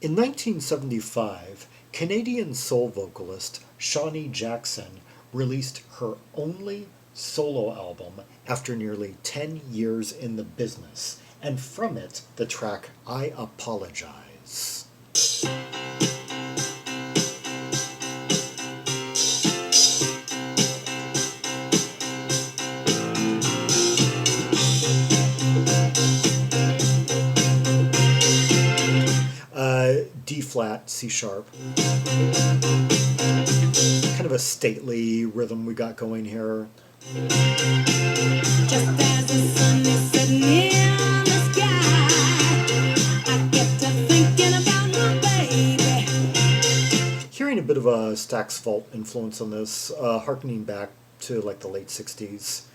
In 1975, Canadian soul vocalist Shawne Jackson released her only solo album after nearly 10 years in the business, and from it, the track I Apologize. D flat, C sharp. Kind of a stately rhythm we got going here. Just as the sun is setting in the sky, I get to thinking about my baby. Hearing a bit of a Stax Fault influence on this, harkening back to like the late 60s,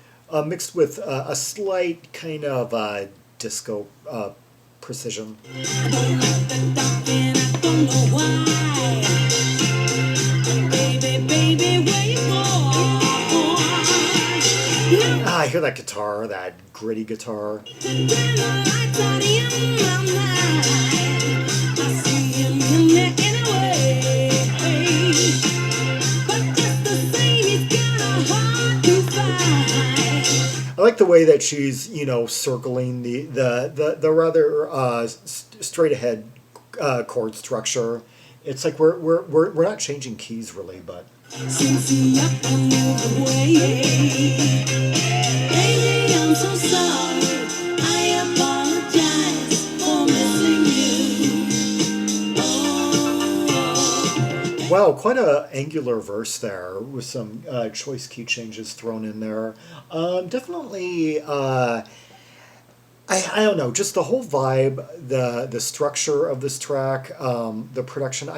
mixed with a slight kind of disco precision. I hear that guitar, that gritty guitar. I like the way that she's, circling the rather straight ahead chord structure. It's like we're not changing keys really, but. Since you up and moved away, baby, I'm so sorry. I apologize for missing you. Oh. Wow, quite a angular verse there with some choice key changes thrown in there. Definitely. I don't know, just the whole vibe, the structure of this track, the production.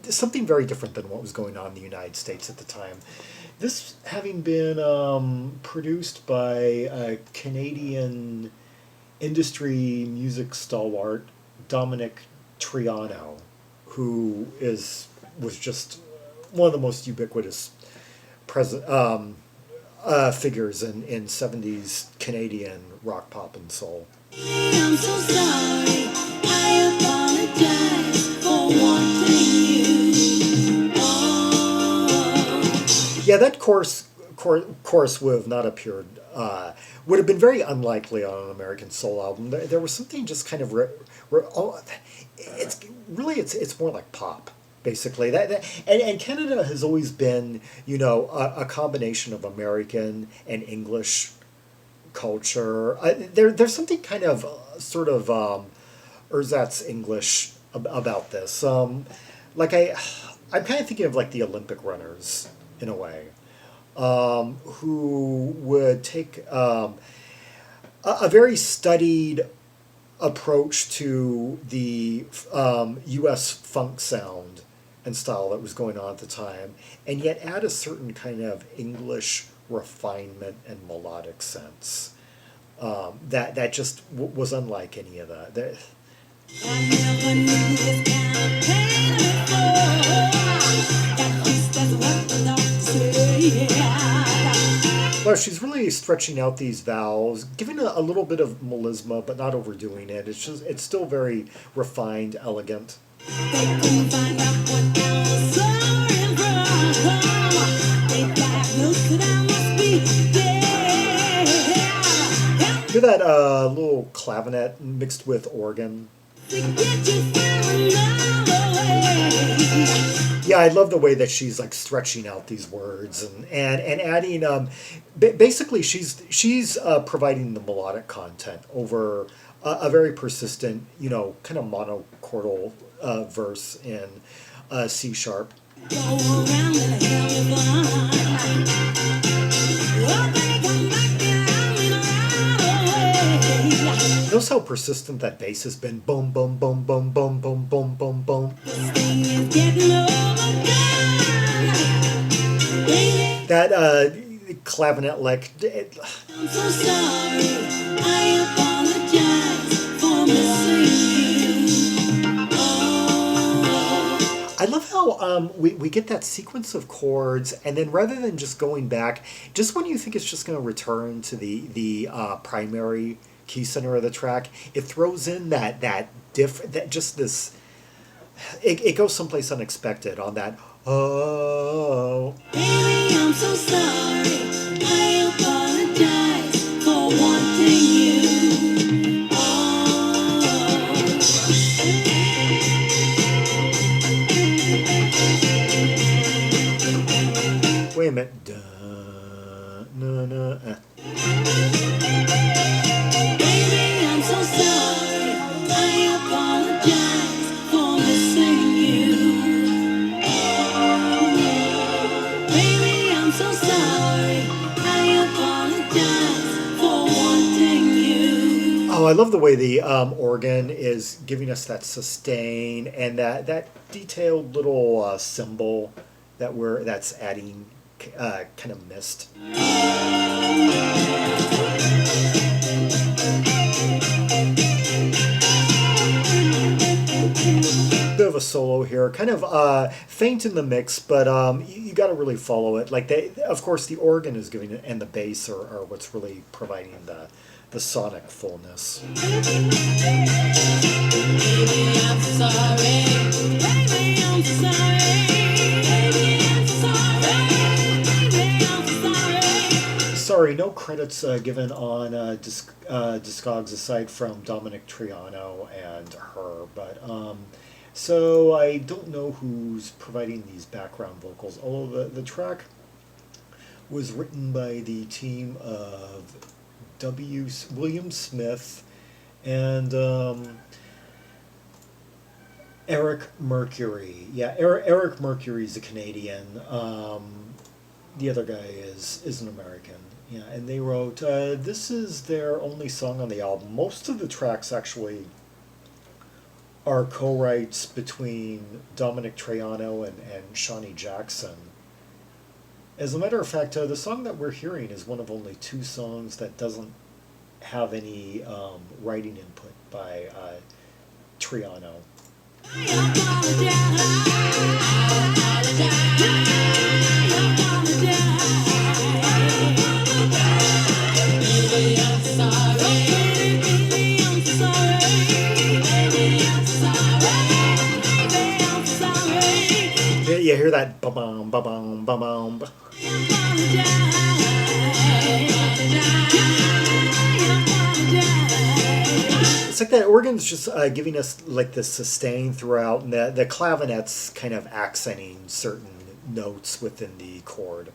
Something very different than what was going on in the United States at the time. This having been produced by a Canadian industry music stalwart, Domenic Troiano, who was just one of the most ubiquitous figures in 70s Canadian rock, pop, and soul. I'm so sorry. I apologize for wanting you. Oh. Yeah, that chorus would have not appeared. Would have been very unlikely on an American soul album. There was something just kind of. It's more like pop. Basically, and Canada has always been, a combination of American and English culture. There's something kind of sort of ersatz English about this. I'm kind of thinking of like the Olympic runners in a way, who would take a very studied approach to the U.S. funk sound and style that was going on at the time, and yet add a certain kind of English refinement and melodic sense that just was unlike any of that. I never knew this kind of pain before. At least that's what the doctor said. Well, she's really stretching out these vowels, giving a little bit of melisma, but not overdoing it. It's still very refined, elegant. They couldn't find out what I was suffering from. They diagnosed that I must be dead. Hear that little clavinet mixed with organ? Yeah, I love the way that she's like stretching out these words and adding. Basically, she's providing the melodic content over a very persistent, kind of monochordal verse in C sharp. Notice how persistent that bass has been. Boom, boom, boom, boom, boom, boom, boom, boom, boom. That clavinet lick. I'm so sorry. I apologize for missing you. Oh. I love how we get that sequence of chords, and then rather than just going back, just when you think it's just going to return to the primary key center of the track, it throws in that diff that just this. It goes someplace unexpected on that. Oh. Baby, I'm so sorry. I apologize for wanting you. Wait a minute. Duh, no, no. Baby, I'm so sorry. I apologize for missing you. Baby, I'm so sorry. I apologize for wanting you. Oh, I love the way the organ is giving us that sustain and that detailed little symbol that's adding kind of mist. Bit of a solo here, kind of faint in the mix, but you got to really follow it. Like of course, the organ is giving it, and the bass are what's really providing the sonic fullness. Baby, I'm so sorry. Baby, I'm so sorry. Baby, I'm so sorry. Baby, I'm so sorry. Sorry, no credits given on Discogs aside from Domenic Troiano and her, but so I don't know who's providing these background vocals. Although the track was written by the team of William Smith and Eric Mercury. Yeah, Eric Mercury is a Canadian. The other guy is an American. Yeah, and they wrote, this is their only song on the album. Most of the tracks actually are co-writes between Domenic Troiano and Shawne Jackson. As a matter of fact, the song that we're hearing is one of only two songs that doesn't have any writing input by Troiano. You hear that ba-bum, ba-bum, ba-bum. It's like that organ's just giving us like the sustain throughout, and the clavinet's kind of accenting certain notes within the chord.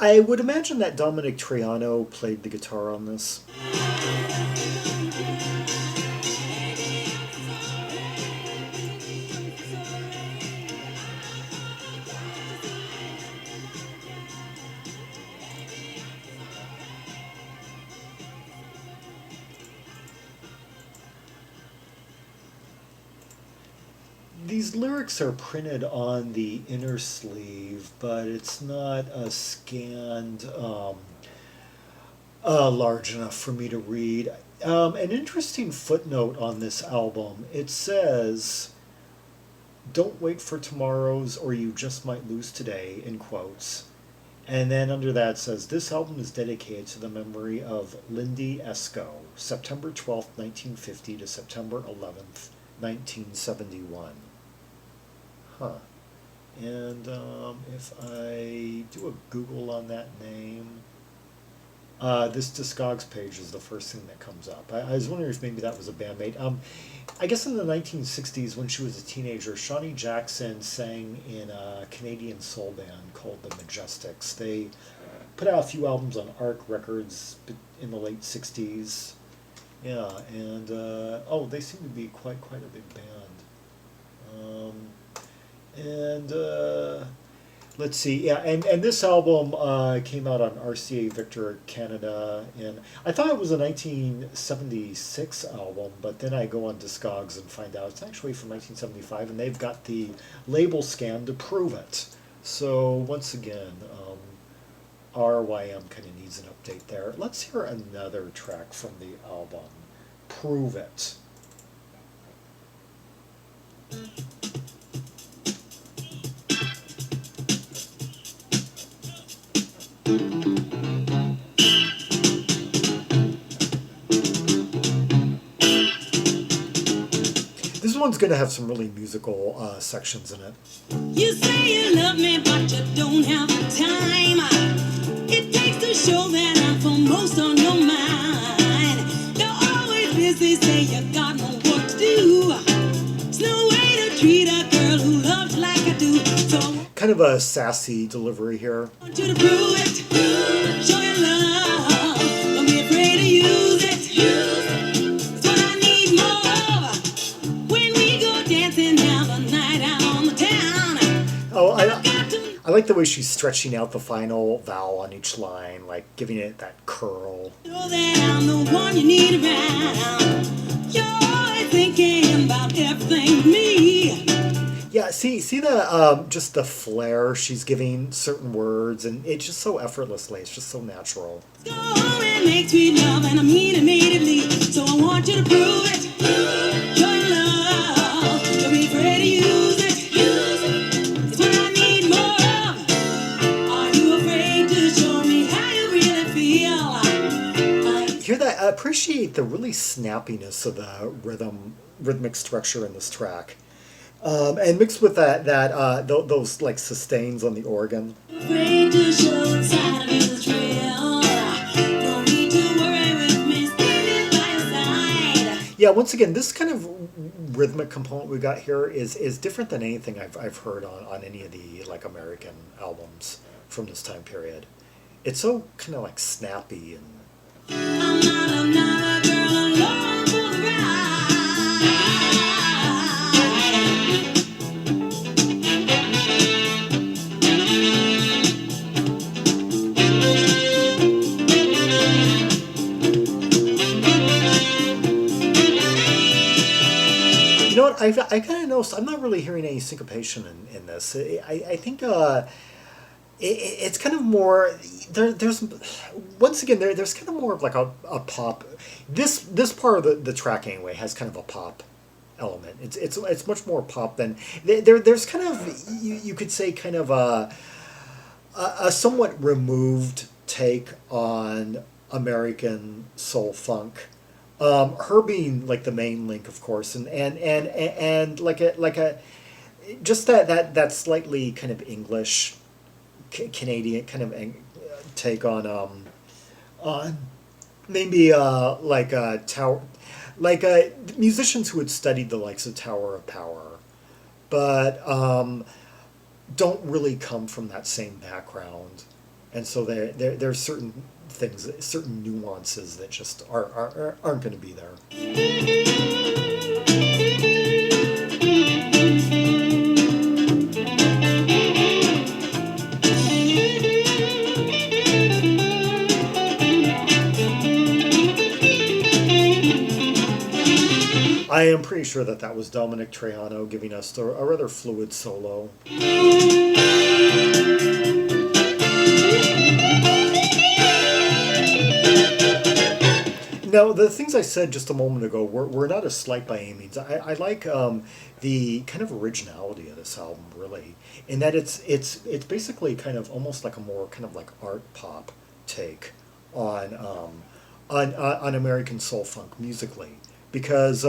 I would imagine that Domenic Troiano played the guitar on this. These lyrics are printed on the inner sleeve, but it's not scanned large enough for me to read. An interesting footnote on this album, it says, "Don't wait for tomorrow's or you just might lose today," in quotes. And then under that says, "This album is dedicated to the memory of Lindy Esco, September 12th, 1950 to September 11th, 1971. Huh. And if I do a Google on that name, this Discogs page is the first thing that comes up. I was wondering if maybe that was a bandmate. I guess in the 1960s, when she was a teenager, Shawne Jackson sang in a Canadian soul band called the Majestics. They put out a few albums on Arc Records in the late 60s. Yeah, and they seem to be quite a big band. Let's see, yeah, and this album came out on RCA Victor Canada, and I thought it was a 1976 album, but then I go on Discogs and find out it's actually from 1975, and they've got the label scan to prove it. So once again, RYM kind of needs an update there. Let's hear another track from the album, Prove It. This one's going to have some really musical sections in it. You say you love me, but you don't have the time. It takes to show that I'm foremost on your mind. You're always busy, say you got no work to do. There's no way to treat a girl who loves like I do. So Kind of a sassy delivery here. I want you to prove it. Show your love. Don't be afraid to use it. It's what I need more of. When we go dancing, have a night out on the town. Oh, Got to I like the way she's stretching out the final vowel on each line, like giving it that curl. know that I'm the one you need around. You're always thinking about everything with me. Yeah, see the just the flair she's giving certain words, and it's just so effortlessly. It's just so natural. Go home and make sweet love, and I mean immediately. So I want you to prove it. Show your love. Don't be afraid to use it. It's what I need more of. Are you afraid to show me how you really feel? Hear that? Appreciate the really snappiness of the rhythmic structure in this track, and mixed with those like sustains on the organ. Afraid to show inside of this trail. No need to worry with me standing by your side. Yeah, once again, this kind of rhythmic component we got here is different than anything I've heard on any of the like American albums from this time period. It's so kind of like snappy and. I'm not a girl alone for the ride. You know what? I kind of noticed. I'm not really hearing any syncopation in this. I think it's kind of more. There's once again there's kind of more of like a pop. This part of the track anyway has kind of a pop element. It's much more pop than there's kind of you could say kind of a somewhat removed take on American soul funk. Her being like the main link, of course, and like a just that slightly kind of English Canadian kind of take on maybe like a tower, like musicians who had studied the likes of Tower of Power, but don't really come from that same background, and so there's certain things, certain nuances that just aren't going to be there. I am pretty sure that was Domenic Troiano giving us a rather fluid solo. Now, the things I said just a moment ago were not a slight by any means. I like the kind of originality of this album, really, in that it's basically kind of almost like a more kind of like art pop take on American soul funk musically, because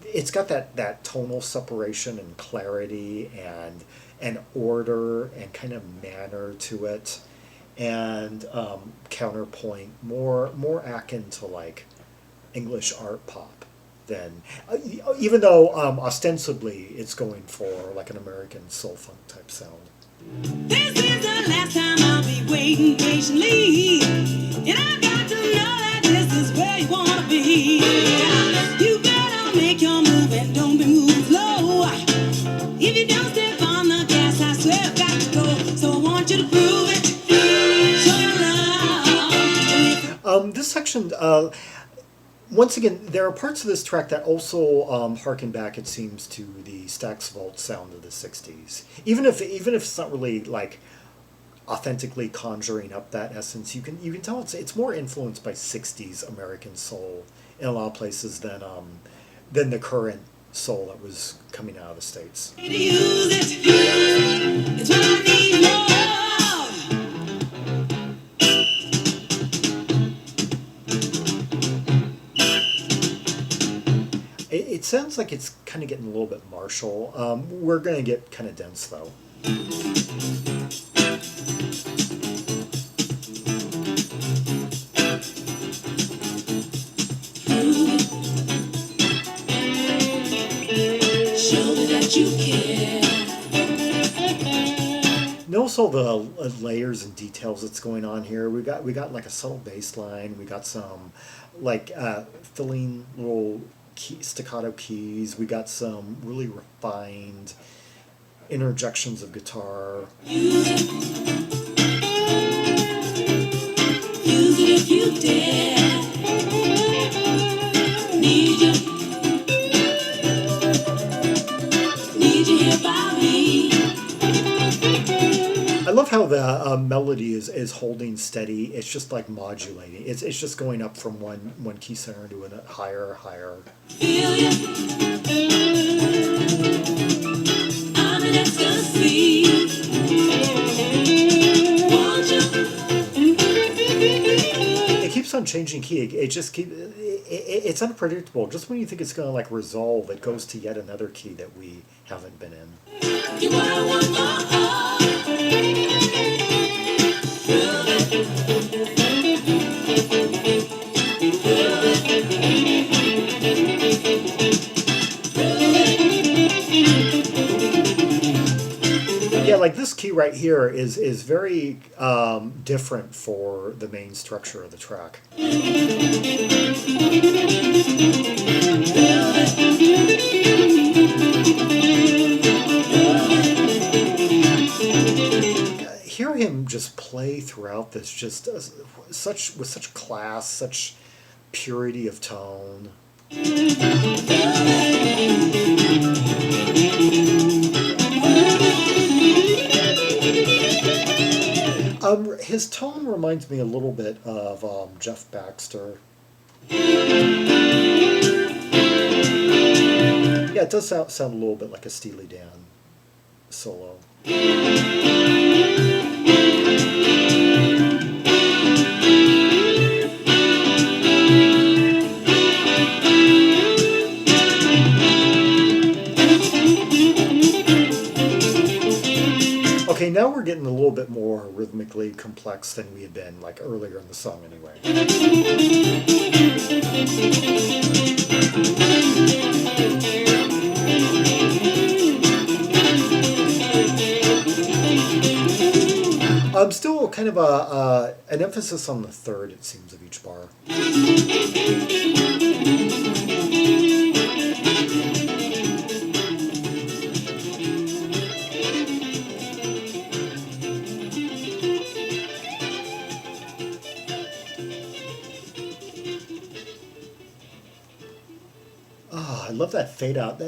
it's got that tonal separation and clarity and order and kind of manner to it, and counterpoint more akin to like English art pop than even though ostensibly it's going for like an American soul funk type sound. This is the last time I'll be waiting patiently. And I got to know that this is where you want to be. You better make your move and don't be moving slow. If you don't step on the gas, I swear I've got to go. So I want you to prove it. Show your love. This section, once again, there are parts of this track that also harken back, it seems, to the Stax Vault sound of the '60s. Even if it's not really like authentically conjuring up that essence. You can tell it's more influenced by '60s American soul in a lot of places than the current soul that was coming out of the States. Use it. It's what I need more It sounds like it's kind of getting a little bit martial. We're gonna get kind of dense though. of. Show me that you care. Notice all the layers and details that's going on here. We got like a subtle bass line. We got some like filling little staccato keys. We got some really refined interjections of guitar. Use it. Use it if you dare. Need you. Need you here by me. I love how the melody is holding steady. It's just like modulating. It's just going up from one key center to a higher. Feel you. I'm in ecstasy. Want you. It keeps on changing key. It's unpredictable. Just when you think it's gonna like resolve, it goes to yet another key that we haven't been in. You what I want more of. Yeah, like this key right here is very different for the main structure of the track. Hear him just play throughout this, just with such class, such purity of tone. His tone reminds me a little bit of Jeff Baxter. Yeah, it does sound a little bit like a Steely Dan solo. Okay, now we're getting a little bit more rhythmically complex than we had been like earlier in the song anyway. Still kind of an emphasis on the third, it seems, of each bar. I love that fade out.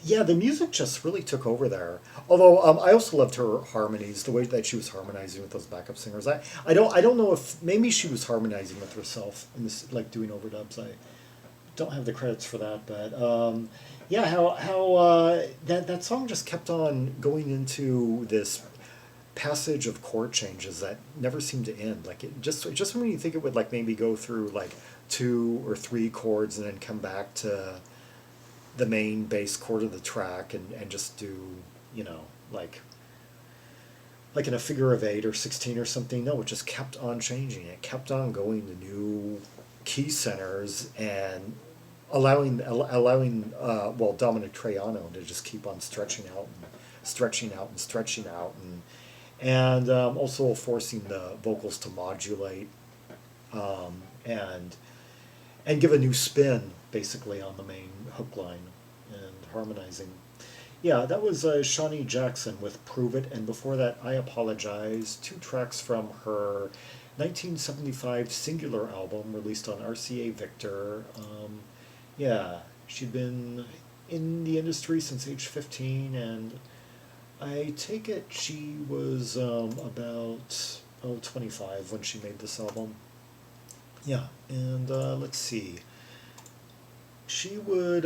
Yeah, the music just really took over there. Although I also loved her harmonies, the way that she was harmonizing with those backup singers. I don't know if maybe she was harmonizing with herself and this like doing overdubs. I don't have the credits for that, but yeah, how that song just kept on going into this passage of chord changes that never seemed to end. Like it just when you think it would like maybe go through like 2 or 3 chords and then come back to the main bass chord of the track and just do, like in a figure of 8 or 16 or something. No, it just kept on changing. It kept on going to new key centers and allowing Domenic Troiano to just keep on stretching out and also forcing the vocals to modulate and give a new spin basically on the main hook line and harmonizing. Yeah, that was Shawne Jackson with Prove It, and before that, I Apologize, 2 tracks from her 1975 Singular album released on RCA Victor. Yeah, she'd been in the industry since age 15 and I take it she was about 25 when she made this album. Yeah, and let's see. She would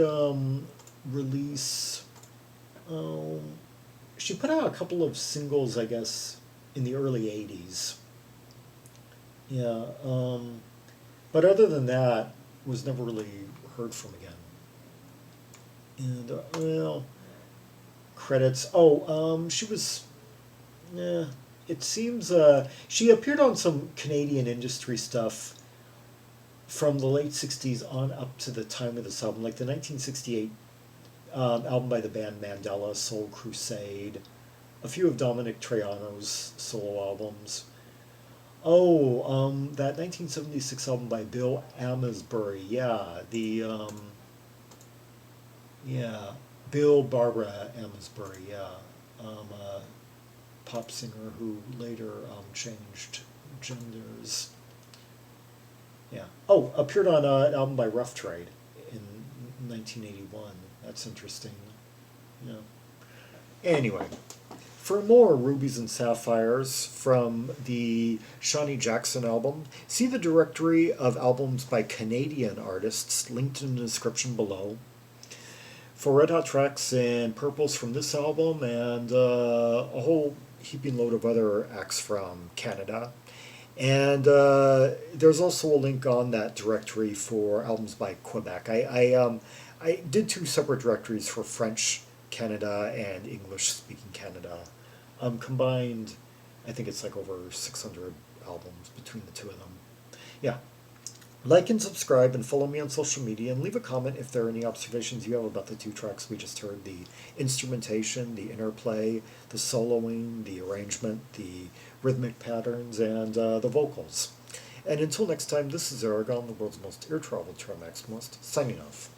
release. Um, she put out a couple of singles, I guess, in the early '80s. Yeah, but other than that, was never really heard from again. And well, credits. Oh, she was. Yeah, it seems she appeared on some Canadian industry stuff from the late '60s on up to the time of this album, like the 1968 album by the band Mandela, Soul Crusade, a few of Domenic Troiano's solo albums. Oh, that 1976 album by Bill Amesbury. Yeah, yeah, Bill Barbara Amesbury. Yeah, a pop singer who later changed genders. Yeah. Oh, appeared on an album by Rough Trade in 1981. That's interesting. Yeah. Anyway, for more Rubies and Sapphires from the Shawne Jackson album, see the directory of albums by Canadian artists linked in the description below. For red hot tracks and purples from this album and a whole heaping load of other acts from Canada. And there's also a link on that directory for albums by Quebec. I did two separate directories for French Canada and English speaking Canada. Combined, I think it's like over 600 albums between the two of them. Yeah. Like and subscribe and follow me on social media and leave a comment if there are any observations you have about the two tracks we just heard, the instrumentation, the interplay, the soloing, the arrangement, the rhythmic patterns, and the vocals. And until next time, this is Zaragon, the world's most ear-traveled maximalist, signing off.